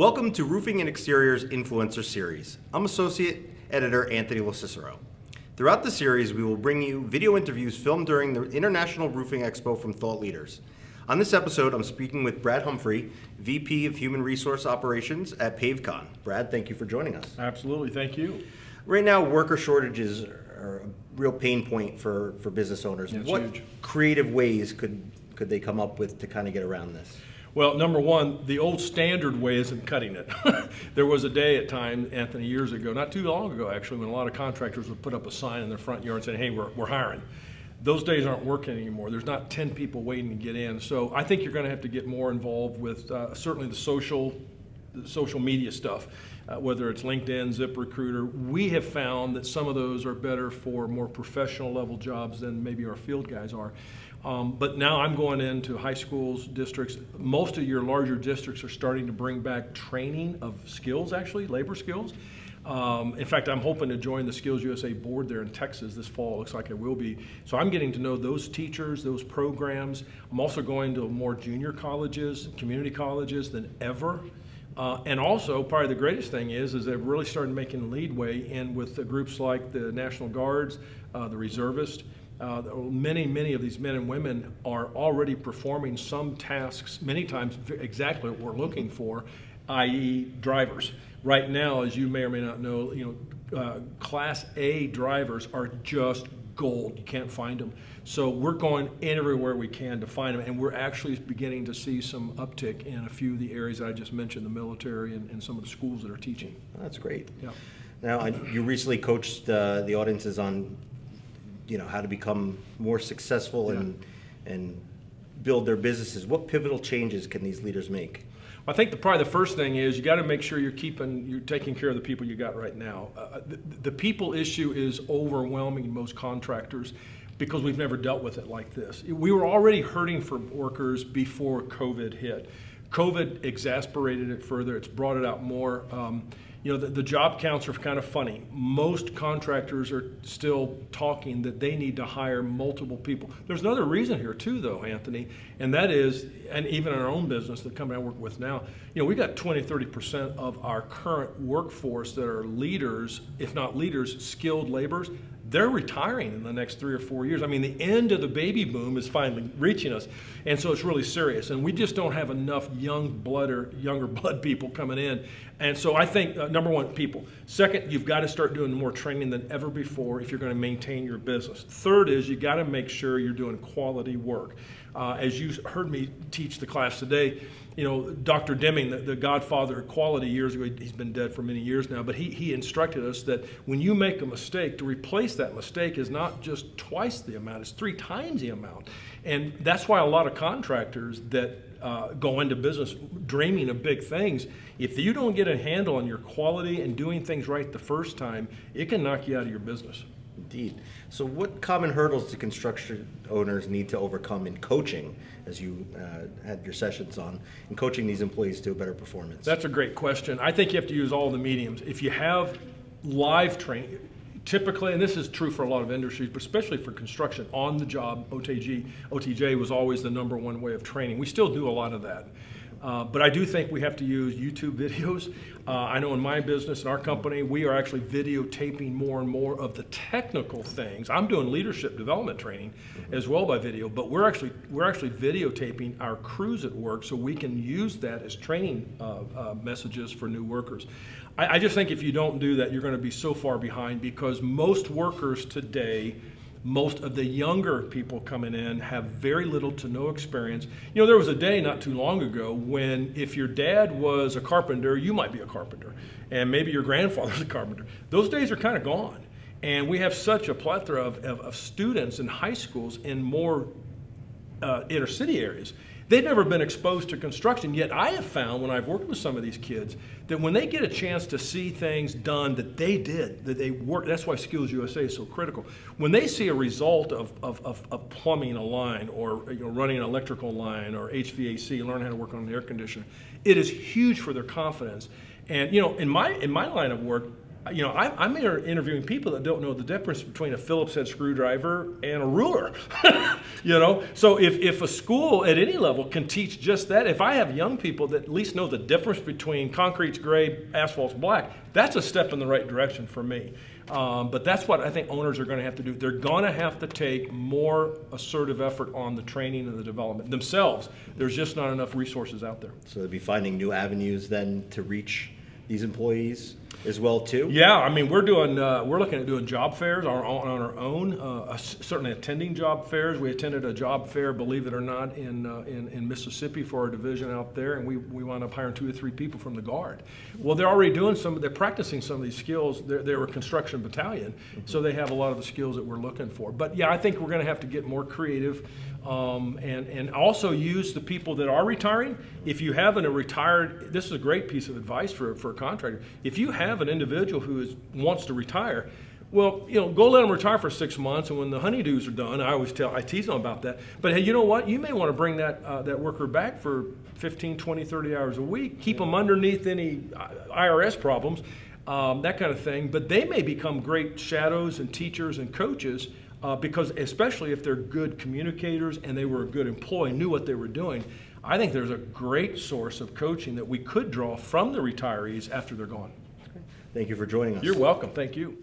Welcome to Roofing and Exteriors Influencer Series. I'm Associate Editor Anthony LoCicero. Throughout the series, we will bring you video interviews filmed during the International Roofing Expo from thought leaders. On this episode, I'm speaking with Brad Humphrey, VP of Human Resource Operations at PaveCon. Brad, thank you for joining us. Absolutely, thank you. Right now, worker shortages are a real pain point for business owners. It's what huge. creative ways could they come up with to kind of get around this? Well, number one, the old standard way isn't cutting it. There was a day at time, Anthony, years ago, not too long ago actually, when a lot of contractors would put up a sign in their front yard saying, hey, we're hiring. Those days aren't working anymore. There's not 10 people waiting to get in. So I think you're going to have to get more involved with certainly the social media stuff, whether it's LinkedIn, ZipRecruiter. We have found that some of those are better for more professional level jobs than maybe our field guys are. But now I'm going into high schools, districts. Most of your larger districts are starting to bring back training of skills, actually, labor skills. In fact, I'm hoping to join the Skills USA board there in Texas this fall. It looks like I will be. So I'm getting to know those teachers, those programs. I'm also going to more junior colleges, community colleges than ever. And also, probably the greatest thing is they've really started making leadway in with the groups like the National Guards, the reservists. Many of these men and women are already performing some tasks, many times exactly what we're looking for, i.e. drivers. Right now, as you may or may not know, Class A drivers are just gold. You can't find them. So we're going everywhere we can to find them, and we're actually beginning to see some uptick in a few of the areas that I just mentioned, the military and some of the schools that are teaching. That's great. Yeah. Now, you recently coached the audiences on how to become more successful and build their businesses. What pivotal changes can these leaders make? I think probably the first thing is you got to make sure you're taking care of the people you got right now. The people issue is overwhelming most contractors because we've never dealt with it like this. We were already hurting for workers before COVID hit. COVID exasperated it further. It's brought it out more. The job counts are kind of funny. Most contractors are still talking that they need to hire multiple people. There's another reason here too, though, Anthony, and that is, and even in our own business, the company I work with now, we got 20-30% of our current workforce that are leaders, if not leaders, skilled laborers. They're retiring in the next 3 or 4 years. I mean, the end of the baby boom is finally reaching us, and so it's really serious. And we just don't have enough younger blood people coming in. And so I think, number one, people. Second, you've got to start doing more training than ever before if you're going to maintain your business. Third is you got to make sure you're doing quality work. As you heard me teach the class today, Dr. Deming, the godfather of quality years ago, he's been dead for many years now, but he instructed us that when you make a mistake, to replace that mistake is not just twice the amount, it's 3 times the amount. And that's why a lot of contractors that go into business dreaming of big things, if you don't get a handle on your quality and doing things right the first time, it can knock you out of your business. Indeed. So what common hurdles do construction owners need to overcome in coaching, as you had your sessions on, in coaching these employees to a better performance? That's a great question. I think you have to use all the mediums. If you have live training, typically, and this is true for a lot of industries, but especially for construction, on the job, OTJ was always the number one way of training. We still do a lot of that. But I do think we have to use YouTube videos. I know in my business, in our company, we are actually videotaping more and more of the technical things. I'm doing leadership development training as well by video, but we're actually videotaping our crews at work so we can use that as training messages for new workers. I just think if you don't do that, you're going to be so far behind because most workers today, most of the younger people coming in have very little to no experience. There was a day not too long ago when if your dad was a carpenter, you might be a carpenter, and maybe your grandfather's a carpenter. Those days are kind of gone. And we have such a plethora of students in high schools in more inner city areas. They've never been exposed to construction, yet I have found when I've worked with some of these kids that when they get a chance to see things done that they did, that they worked, that's why Skills USA is so critical. When they see a result of plumbing a line or running an electrical line or HVAC, learn how to work on an air conditioner, it is huge for their confidence. And in my line of work, You know, I'm interviewing people that don't know the difference between a Phillips head screwdriver and a ruler. You know, so if a school at any level can teach just that, if I have young people that at least know the difference between concrete's gray, asphalt's black, that's a step in the right direction for me. But that's what I think owners are going to have to do. They're going to have to take more assertive effort on the training and the development themselves. There's just not enough resources out there. So they'll be finding new avenues then to reach these employees as well too? Yeah, I mean, we're looking at doing job fairs on our own, certainly attending job fairs. We attended a job fair, believe it or not, in Mississippi for our division out there, and we wound up hiring 2 or 3 people from the Guard. Well, they're already doing they're practicing some of these skills. They were a construction battalion, so they have a lot of the skills that we're looking for. But yeah, I think we're going to have to get more creative and also use the people that are retiring. If you have a retired, this is a great piece of advice for a contractor. If you have an individual who wants to retire, well, you know, go let them retire for 6 months, and when the honeydews are done, I tease them about that. But hey, you know what? You may want to bring that worker back for 15, 20, 30 hours a week, keep them underneath any IRS problems, that kind of thing. But they may become great shadows and teachers and coaches because especially if they're good communicators and they were a good employee, knew what they were doing. I think there's a great source of coaching that we could draw from the retirees after they're gone. Thank you for joining us. You're welcome. Thank you.